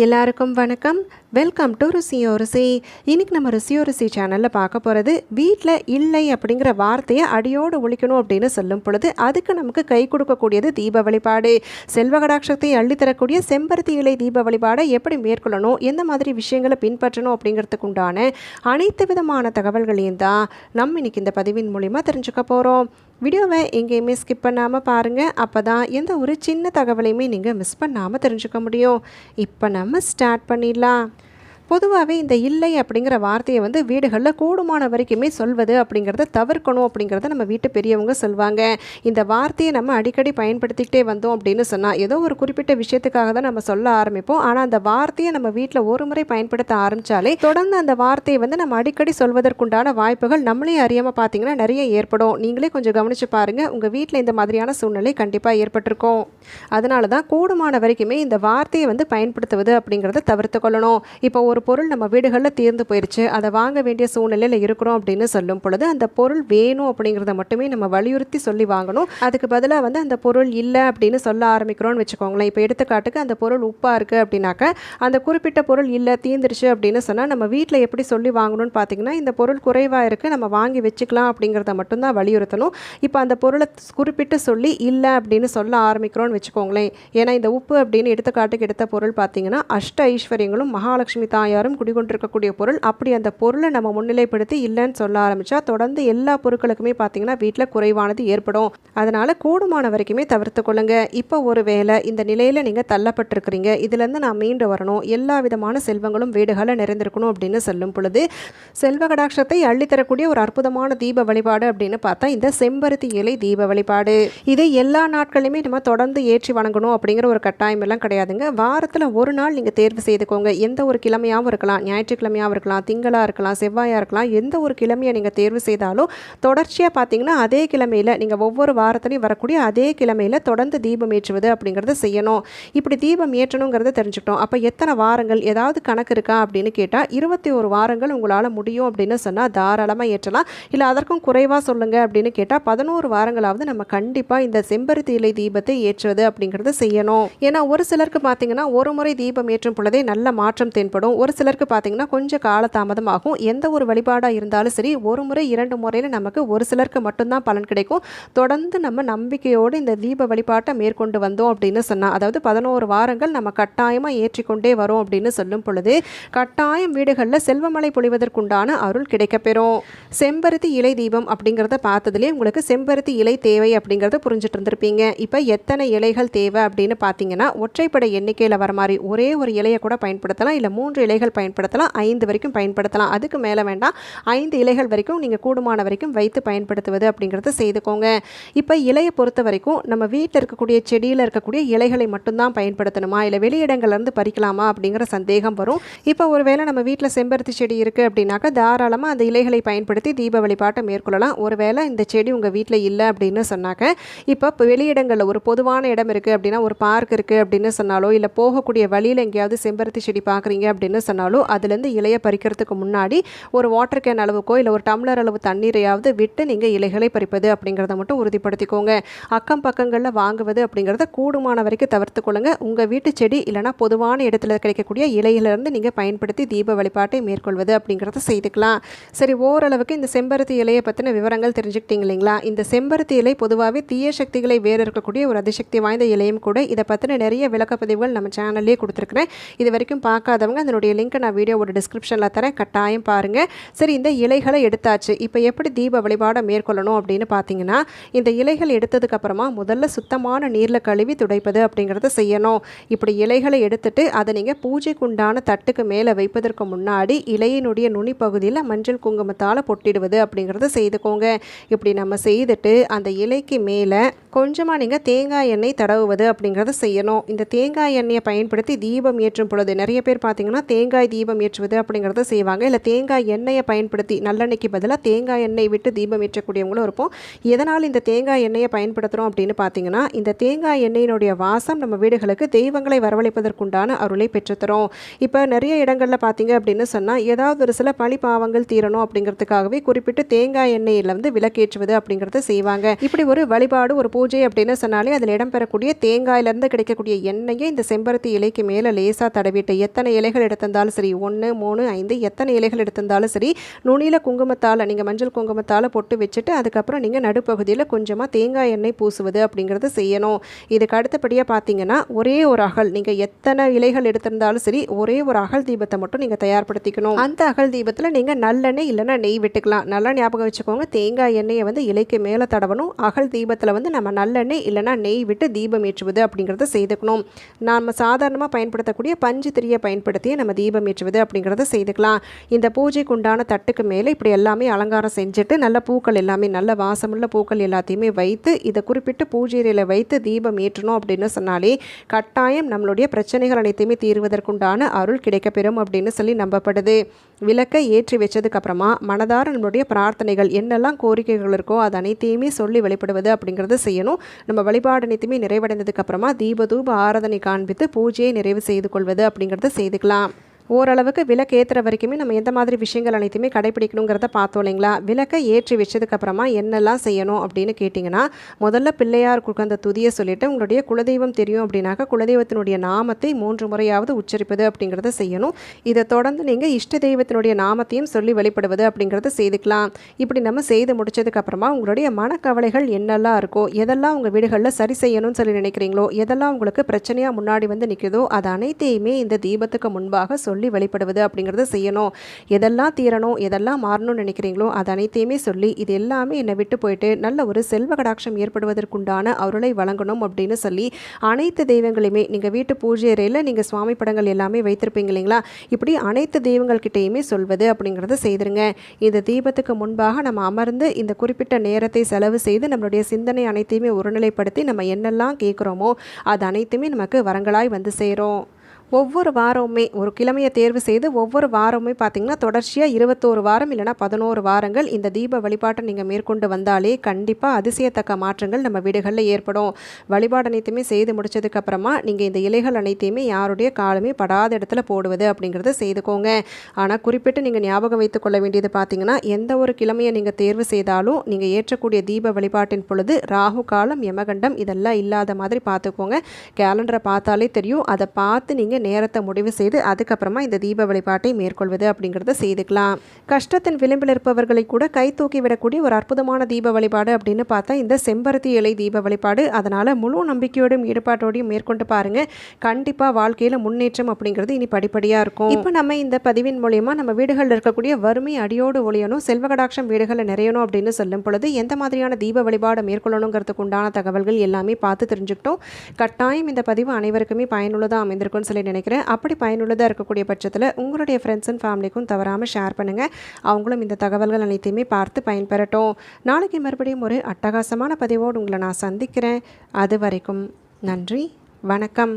எல்லாருக்கும் வணக்கம். Welcome to ருசியோ ருசி. இன்றைக்கி நம்ம ருசியோ ருசி சேனலில் பார்க்க போகிறது, வீட்டில் இல்லை அப்படிங்கிற வார்த்தையை அடியோடு ஒழிக்கணும் அப்படின்னு சொல்லும் பொழுது அதுக்கு நமக்கு கை கொடுக்கக்கூடியது தீப வழிபாடு. செல்வ கடாட்சத்தை அள்ளித்தரக்கூடிய செம்பருத்தி இலை தீப வழிபாடை எப்படி மேற்கொள்ளணும், எந்த மாதிரி விஷயங்களை பின்பற்றணும் அப்படிங்கிறதுக்கு உண்டான அனைத்து விதமான தகவல்களையும் தான் நம்ம இன்றைக்கி இந்த பதிவின் மூலிமா தெரிஞ்சுக்க போகிறோம். வீடியோவை எங்கேயுமே ஸ்கிப் பண்ணாமல் பாருங்கள். அப்போ தான் எந்த ஒரு சின்ன தகவலையுமே நீங்கள் மிஸ் பண்ணாமல் தெரிஞ்சுக்க முடியும். இப்போ நம்ம ஸ்டார்ட் பண்ணிடலாம். பொதுவாகவே இந்த இல்லை அப்படிங்கிற வார்த்தையை வீடுகளில் கூடுமான வரைக்குமே சொல்வது அப்படிங்கிறத தவிர்க்கணும் அப்படிங்கிறத நம்ம வீட்டு பெரியவங்க சொல்லுவாங்க. இந்த வார்த்தையை நம்ம அடிக்கடி பயன்படுத்திக்கிட்டே வந்தோம் அப்படின்னு சொன்னால் ஏதோ ஒரு குறிப்பிட்ட விஷயத்துக்காக தான் நம்ம சொல்ல ஆரம்பிப்போம். ஆனால் அந்த வார்த்தையை நம்ம வீட்டில் ஒரு முறை பயன்படுத்த ஆரம்பித்தாலே தொடர்ந்து அந்த வார்த்தையை நம்ம அடிக்கடி சொல்வதற்குண்டான வாய்ப்புகள் நம்மளே அறியாமல் பார்த்தீங்கன்னா நிறைய ஏற்படும். நீங்களே கொஞ்சம் கவனித்து பாருங்கள், உங்கள் வீட்டில் இந்த மாதிரியான சூழ்நிலை கண்டிப்பாக ஏற்பட்டிருக்கும். அதனால தான் கூடுமான வரைக்குமே இந்த வார்த்தையை பயன்படுத்துவது அப்படிங்கிறத தவிர்த்து கொள்ளணும். இப்போ ஒரு பொருள் நம்ம வீடுகளில் தீர்ந்து போயிடுச்சு, அதை வாங்க வேண்டிய சூழ்நிலையில் இருக்கிறோம் அப்படின்னு சொல்லும் பொழுது அந்த பொருள் வேணும் அப்படிங்கிறத மட்டுமே நம்ம வலியுறுத்தி சொல்லி வாங்கணும். அதுக்கு பதிலாக அந்த பொருள் இல்லை அப்படின்னு சொல்ல ஆரம்பிக்கிறோம்னு வச்சுக்கோங்களேன். இப்போ எடுத்துக்காட்டுக்கு அந்த பொருள் உப்பாக இருக்குது அப்படின்னாக்க அந்த குறிப்பிட்ட பொருள் இல்லை தீர்ந்துருச்சு அப்படின்னு சொன்னால் நம்ம வீட்டில் எப்படி சொல்லி வாங்கணும்னு பார்த்தீங்கன்னா, இந்த பொருள் குறைவாக இருக்குது, நம்ம வாங்கி வச்சுக்கலாம் அப்படிங்கிறத மட்டும்தான் வலியுறுத்தணும். இப்போ அந்த பொருளை குறிப்பிட்டு சொல்லி இல்லை அப்படின்னு சொல்ல ஆரம்பிக்கிறோம்னு வச்சுக்கோங்களேன். ஏன்னா இந்த உப்பு அப்படின்னு எடுத்துக்காட்டுக்கு எடுத்த பொருள் பார்த்தீங்கன்னா அஷ்ட ஐஸ்வர்யங்களும் மகாலட்சுமி தாயாரும் குடிகொண்டிருக்கக்கூடிய பொருள். அப்படி அந்த பொருளை நம்ம முன்னிலைப்படுத்தி இல்லைன்னு சொல்ல ஆரம்பித்தா தொடர்ந்து எல்லா பொருட்களுக்குமே பார்த்தீங்கன்னா வீட்டில் குறைவானது ஏற்படும். அதனால் கூடுமான வரைக்குமே தவிர்த்து கொள்ளுங்க. இப்போ ஒரு வேளை இந்த நிலையில் நீங்கள் தள்ளப்பட்டிருக்கிறீங்க, இதுலேருந்து நான் மீண்டு வரணும், எல்லா விதமான செல்வங்களும் வீடுகளில் நிறைந்திருக்கணும் அப்படின்னு சொல்லும் பொழுது செல்வ கடாட்சத்தை அள்ளித்தரக்கூடிய ஒரு அற்புதமான தீப வழிபாடு அப்படின்னு பார்த்தா இந்த செம்பருத்தி இலை தீப வழிபாடு. இது எல்லா நாட்களுமே நம்ம தொடர்ந்து ஏற்றி வணங்கணும் அப்படிங்கிற ஒரு கட்டாயம் எல்லாம் கிடையாதுங்க. வாரத்தில் ஒரு நாள் நீங்கள் தேர்வு செய்துக்கோங்க. எந்த ஒரு கிழமையாகவும் இருக்கலாம், ஞாயிற்றுக்கிழமையாகவும் இருக்கலாம், திங்களாக இருக்கலாம், செவ்வாயாக இருக்கலாம். எந்த ஒரு கிழமையை நீங்கள் தேர்வு செய்தாலும் தொடர்ச்சியாக பார்த்தீங்கன்னா அதே கிழமையில் நீங்கள் ஒவ்வொரு வாரத்துலையும் வரக்கூடிய அதே கிழமையில் தொடர்ந்து தீபம் ஏற்றுவது அப்படிங்கிறத செய்யணும். இப்படி தீபம் ஏற்றணுங்கிறத தெரிஞ்சுக்கிட்டோம். அப்போ எத்தனை வாரங்கள் ஏதாவது கணக்கு இருக்கா அப்படின்னு கேட்டால் 21 வாரங்கள் உங்களால் முடியும் அப்படின்னு சொன்னால் தாராளமாக ஏற்றலாம். இல்லை அதற்கும் குறைவாக சொல்லுங்கள் அப்படின்னு கேட்டால் 11 வாரங்களாவது நம்ம கண்டிப்பாக இந்த செம்பருத்தி இலை தீபத்தை ஏற்றுவது அப்படிங்கிறத செய்யணும். ஏன்னா ஒரு சிலருக்கு பார்த்தீங்கன்னா ஒரு முறை தீபம் ஏற்றும் பொழுதே நல்ல மாற்றம் தென்படும். ஒரு சிலருக்கு பார்த்தீங்கன்னா கொஞ்சம் காலதாமதம் ஆகும். எந்த ஒரு வழிபாடாக இருந்தாலும் சரி ஒரு முறை 2 முறையில் நமக்கு ஒரு சிலருக்கு மட்டும்தான் பலன் கிடைக்கும். தொடர்ந்து நம்ம நம்பிக்கையோடு இந்த தீப வழிபாட்டை மேற்கொண்டு வந்தோம் அப்படின்னு சொன்னால், அதாவது 11 வாரங்கள் நம்ம கட்டாயமாக ஏற்றிக்கொண்டே வரோம் அப்படின்னு சொல்லும் பொழுது கட்டாயம் வீடுகளில் செல்வமழை பொழிவதற்குண்டான அருள் கிடைக்கப்பெறும். செம்பருத்தி இலை தீபம் அப்படிங்கிறத பார்த்ததுலேயே உங்களுக்கு செம்பருத்தி இலை தேவை அப்படிங்கிறத புரிஞ்சுட்டு இருந்திருப்பீங்க. இப்போ எத்தனை இலைகள் தேவை அப்படின்னு பார்த்தீங்கன்னா ஒற்றைப்படை எண்ணிக்கையில் வர மாதிரி ஒரே ஒரு இலையை கூட பயன்படுத்தலாம், இல்லை 3 இலைகள் பயன்படுத்தலாம், 5 வரைக்கும் பயன்படுத்தலாம். அதுக்கு மேலே வேண்டாம், 5 இலைகள் வரைக்கும் நீங்கள் கூடுமான வரைக்கும் வைத்து பயன்படுத்துவது அப்படிங்கிறத செய்துக்கோங்க. இப்போ இலையை பொறுத்த வரைக்கும் நம்ம வீட்டில் இருக்கக்கூடிய செடியில் இருக்கக்கூடிய இலைகளை மட்டும்தான் பயன்படுத்தணுமா, இல்லை வெளியிடங்கள்லேருந்து பறிக்கலாமா அப்படிங்கிற சந்தேகம் வரும். இப்போ ஒருவேளை நம்ம வீட்டில் செம்பருத்தி செடி இருக்குது அப்படின்னாக்கா தாராளமாக அந்த இலைகளை பயன்படுத்தி தீப வழிபாட்டை மேற்கொள்ளலாம். ஒருவேளை இந்த செடி உங்கள் வீட்டில் இல்லை அப்படின்னு சொன்னாக்க இப்போ வெளியிடங்களில் ஒரு பொதுவான இடம் இருக்குது அப்படின்னா, ஒரு பார்க் இருக்குது அப்படின்னு சொன்னாலோ, இல்லை போகக்கூடிய வழியில் எங்கேயாவது செம்பருத்தி செடி பார்க்குறீங்க அப்படின்னு சொன்னாலும் அதுலேருந்து இலையை பறிக்கிறதுக்கு முன்னாடி ஒரு வாட்டர் கேன் அளவுக்கோ இல்லை ஒரு டம்ளர் அளவு தண்ணீரையாவது விட்டு நீங்கள் இலைகளை பறிப்பது அப்படிங்கிறத மட்டும் உறுதிப்படுத்திக்கோங்க. அக்கம் பக்கங்களில் வாங்குவது அப்படிங்கிறத கூடுமான வரைக்கும் தவிர்த்து கொள்ளுங்க. உங்கள் வீட்டு செடி இல்லைனா பொதுவான இடத்துல கிடைக்கக்கூடிய இலையிலிருந்து நீங்கள் பயன்படுத்தி தீப வழிபாட்டை மேற்கொள்வது அப்படிங்கிறத செய்துக்கலாம். சரி, ஓரளவுக்கு இந்த செம்பருத்தி இலையை பற்றின விவரங்கள் தெரிஞ்சுக்கிட்டீங்க இல்லைங்களா? இந்த செம்பருத்தி இலை பொதுவாகவே தீய சக்திகளை வேறு இருக்கக்கூடிய ஒரு அதிசக்தி வாய்ந்த இலையும் கூட. இதை பற்றின நிறைய விளக்கப்பதிவுகள் நம்ம சேனல்லே கொடுத்துருக்குறேன். இது வரைக்கும் பார்க்காதவங்க அதனுடைய லிங்க் நான் வீடியோவோட டிஸ்கிரிப்ஷனில் தரேன், கட்டாயம் பாருங்கள். சரி, இந்த இலைகளை எடுத்தாச்சு. இப்போ எப்படி தீப வழிபாடை மேற்கொள்ளணும் அப்படின்னு பார்த்தீங்கன்னா, இந்த இலைகள் எடுத்ததுக்கப்புறமா முதல்ல சுத்தமான நீரில் கழுவி துடைப்பது அப்படிங்கிறத செய்யணும். இப்படி இலைகளை எடுத்துட்டு அதை நீங்கள் பூஜைக்குண்டான தட்டுக்கு மேலே வைப்பதற்கு முன்னாடி இலையினுடைய நுனி பகுதியில் மஞ்சள் குங்குமத்தால் பொட்டிடுவது அப்படிங்கிறத செய்துக்கோங்க. இப்படி நம்ம செய்துட்டு அந்த இலைக்கு மேலே கொஞ்சமாக நீங்கள் தேங்காய் எண்ணெய் தடவுவது அப்படிங்கிறத செய்யணும். இந்த தேங்காய் எண்ணெயை பயன்படுத்தி தீபம் ஏற்றும் பொழுது நிறைய பேர் பார்த்தீங்கன்னா தேங்காய் தீபம் ஏற்றுவது அப்படிங்கிறத செய்வாங்க. இல்லை தேங்காய் எண்ணெயை பயன்படுத்தி நல்லெண்ணெய்க்கு பதிலாக தேங்காய் எண்ணெய் விட்டு தீபம் ஏற்றக்கூடியவங்களும் இருப்போம். எதனால் இந்த தேங்காய் எண்ணெயை பயன்படுத்துகிறோம் அப்படின்னு பார்த்தீங்கன்னா, இந்த தேங்காய் எண்ணெயினுடைய வாசம் நம்ம வீடுகளுக்கு தெய்வங்களை வரவழைப்பதற்குண்டான அருளை பெற்றுத்தரும். இப்போ நிறைய இடங்களில் பார்த்தீங்க அப்படின்னு சொன்னால், ஏதாவது ஒரு சில பழி பாவங்கள் தீரணும் அப்படிங்கிறதுக்காகவே குறிப்பிட்டு தேங்காய் எண்ணெயில் விளக்கேற்றுவது அப்படிங்கிறத செய்வாங்க. இப்படி ஒரு வழிபாடு, ஒரு பூஜை அப்படின்னு சொன்னாலே அதில் இடம்பெறக்கூடிய தேங்காயிலிருந்து கிடைக்கக்கூடிய எண்ணெயை இந்த செம்பருத்தி இலைக்கு மேலே லேசாக தடவிட்டு, எத்தனை இலைகள் எடுத்திருந்தாலும் சரி, 1, 3, 5 எத்தனை இலைகள் எடுத்திருந்தாலும் சரி, நுனியில் குங்குமத்தால் நீங்கள் மஞ்சள் குங்குமத்தால் பொட்டு வச்சுட்டு அதுக்கப்புறம் நீங்கள் நடுப்பகுதியில் கொஞ்சமாக தேங்காய் எண்ணெய் பூசுவது அப்படிங்கிறது செய்யணும். இதுக்கு அடுத்தபடியாக பார்த்தீங்கன்னா, ஒரே ஒரு அகல், நீங்கள் எத்தனை இலைகள் எடுத்திருந்தாலும் சரி, ஒரே ஒரு அகல் தீபத்தை மட்டும் நீங்கள் தயார்படுத்திக்கணும். அந்த அகல் தீபத்தில் நீங்கள் நல்லெண்ணெய் இல்லைன்னா நெய் விட்டுக்கலாம். நல்லா ஞாபகம் வச்சுக்கோங்க, தேங்காய் எண்ணெயை இலைக்கு மேலே தடவணும். அகல் தீபத்தில் நம்ம நல்லெண்ணெய் இல்லைனா நெய் விட்டு தீபம் ஏற்றுவது அப்படிங்கிறத செய்துக்கணும். நாம் சாதாரணமாக பயன்படுத்தக்கூடிய பஞ்சு திரியை பயன்படுத்தி நம்ம தீபம் ஏற்றுவது அப்படிங்கிறத செய்துக்கலாம். இந்த பூஜைக்கு உண்டான தட்டுக்கு மேலே இப்படி எல்லாமே அலங்காரம் செஞ்சுட்டு நல்ல பூக்கள் எல்லாமே, நல்ல வாசமுள்ள பூக்கள் எல்லாத்தையுமே வைத்து இதை குறிப்பிட்டு பூஜையில் வைத்து தீபம் ஏற்றணும் அப்படின்னு சொன்னாலே கட்டாயம் நம்மளுடைய பிரச்சனைகள் அனைத்தையுமே தீர்வதற்குண்டான அருள் கிடைக்கப்பெறும் அப்படின்னு சொல்லி நம்பப்படுது. விளக்கை ஏற்றி வச்சதுக்கு அப்புறமா மனதார நம்மளுடைய பிரார்த்தனைகள் என்னெல்லாம் கோரிக்கைகள் இருக்கோ அது அனைத்தையுமே சொல்லி வெளிப்படுவது அப்படிங்கிறத செய்யணும். நம்ம வழிபாடு அனைத்துமே நிறைவடைந்ததுக்கு அப்புறமா தீபதூப ஆராதனை காண்பித்து பூஜையை நிறைவு செய்து கொள்வது அப்படிங்கிறத செய்துக்கலாம். ஓரளவுக்கு விளக்கு ஏற்றுற வரைக்குமே நம்ம எந்த மாதிரி விஷயங்கள் அனைத்துமே கடைப்பிடிக்கணுங்கிறத பார்த்தோம் இல்லைங்களா. விளக்கை ஏற்றி வச்சதுக்கப்புறமா என்னெல்லாம் செய்யணும் அப்படின்னு கேட்டிங்கன்னா, முதல்ல பிள்ளையாருக்கு அந்த துதியை சொல்லிவிட்டு, உங்களுடைய குலதெய்வம் தெரியும் அப்படின்னாக்கா குலதெய்வத்தினுடைய நாமத்தை 3 முறையாவது உச்சரிப்பது அப்படிங்கிறத செய்யணும். இதை தொடர்ந்து நீங்கள் இஷ்ட தெய்வத்தினுடைய நாமத்தையும் சொல்லி வெளிப்படுவது அப்படிங்கிறத செய்துக்கலாம். இப்படி நம்ம செய்து முடிச்சதுக்கப்புறமா உங்களுடைய மனக்கவலைகள் என்னெல்லாம் இருக்கோ, எதெல்லாம் உங்கள் வீடுகளில் சரி செய்யணும்னு சொல்லி நினைக்கிறீங்களோ, எதெல்லாம் உங்களுக்கு பிரச்சனையாக முன்னாடி நிற்குதோ அது அனைத்தையுமே இந்த தீபத்துக்கு முன்பாக சொல்லி வெளிப்படுவது அப்படிங்கிறத செய்யணும். எதெல்லாம் தீரணும், எதெல்லாம் மாறணும்னு நினைக்கிறீங்களோ அது அனைத்தையுமே சொல்லி இது எல்லாமே என்னை விட்டு போயிட்டு நல்ல ஒரு செல்வ கடாட்சம் ஏற்படுவதற்குண்டான அருளை வழங்கணும் அப்படின்னு சொல்லி அனைத்து தெய்வங்களையுமே, நீங்கள் வீட்டு பூஜை அறையில் நீங்கள் சுவாமி படங்கள் எல்லாமே வைத்திருப்பீங்க இல்லைங்களா, இப்படி அனைத்து தெய்வங்கள்கிட்டையுமே சொல்வது அப்படிங்கிறத செய்திருங்க. இந்த தீபத்துக்கு முன்பாக நம்ம அமர்ந்து இந்த குறிப்பிட்ட நேரத்தை செலவு செய்து நம்மளுடைய சிந்தனை அனைத்தையுமே ஒருநிலைப்படுத்தி நம்ம என்னெல்லாம் கேட்குறோமோ அது அனைத்துமே நமக்கு வரங்களாய் வந்து சேரும். ஒவ்வொரு வாரமுமே ஒரு கிழமையை தேர்வு செய்து ஒவ்வொரு வாரமுமே பார்த்திங்கன்னா தொடர்ச்சியாக 21 வாரம் இல்லைனா 11 வாரங்கள் இந்த தீப வழிபாட்டை நீங்கள் மேற்கொண்டு வந்தாலே கண்டிப்பாக அதிசயத்தக்க மாற்றங்கள் நம்ம வீடுகளில் ஏற்படும். வழிபாடு அனைத்துமே செய்து முடிச்சதுக்கப்புறமா நீங்கள் இந்த இலைகள் அனைத்தையுமே யாருடைய காலுமே படாத இடத்துல போடுவது அப்படிங்கிறத செய்துக்கோங்க. ஆனால் குறிப்பிட்டு நீங்கள் ஞாபகம் வைத்துக் கொள்ள வேண்டியது பார்த்திங்கன்னா, எந்த ஒரு கிழமையை நீங்கள் தேர்வு செய்தாலும் நீங்கள் ஏற்றக்கூடிய தீப வழிபாட்டின் பொழுது ராகு காலம், யமகண்டம் இதெல்லாம் இல்லாத மாதிரி பார்த்துக்கோங்க. கேலண்டரை பார்த்தாலே தெரியும். அதை பார்த்து நீங்கள் நேரத்தை முடிவு செய்து அதுக்கப்புறமா இந்த தீப வழிபாட்டை மேற்கொள்வது அப்படிங்கிறத செய்துக்கலாம். கஷ்டத்தின் விளிம்பில் இருப்பவர்களை கூட கை தூக்கி விடக்கூடிய ஒரு அற்புதமான தீப வழிபாடு அப்படின்னு பார்த்தா இந்த செம்பருத்தி இலை தீப வழிபாடு. அதனால் முழு நம்பிக்கையோடும் ஈடுபாட்டோடையும் மேற்கொண்டு பாருங்கள். கண்டிப்பாக வாழ்க்கையில் முன்னேற்றம் அப்படிங்கிறது இனி படிப்படியாக இருக்கும். இப்போ நம்ம இந்த பதிவின் மூலயமா நம்ம வீடுகளில் இருக்கக்கூடிய வறுமை அடியோடு ஒழியணும், செல்வகடாட்சம் வீடுகளில் நிறையணும் அப்படின்னு சொல்லும் பொழுது எந்த மாதிரியான தீப வழிபாடு மேற்கொள்ளணுங்கிறதுக்கு உண்டான தகவல்கள் எல்லாமே பார்த்து தெரிஞ்சுக்கிட்டோம். கட்டாயம் இந்த பதிவு அனைவருக்குமே பயனுள்ளதாக அமைந்திருக்கும்னு சொல்லி நினைக்கிறேன். அப்படி பயனுள்ளதாக இருக்கக்கூடிய பட்சத்தில் உங்களுடைய ஃப்ரெண்ட்ஸ் அண்ட் ஃபேமிலிக்கும் தவறாமல் ஷேர் பண்ணுங்கள். அவங்களும் இந்த தகவல்கள் அனைத்தையுமே பார்த்து பயன்பெறட்டும். நாளைக்கு மறுபடியும் ஒரு அட்டகாசமான பதிவோடு உங்களை நான் சந்திக்கிறேன். அது வரைக்கும் நன்றி, வணக்கம்.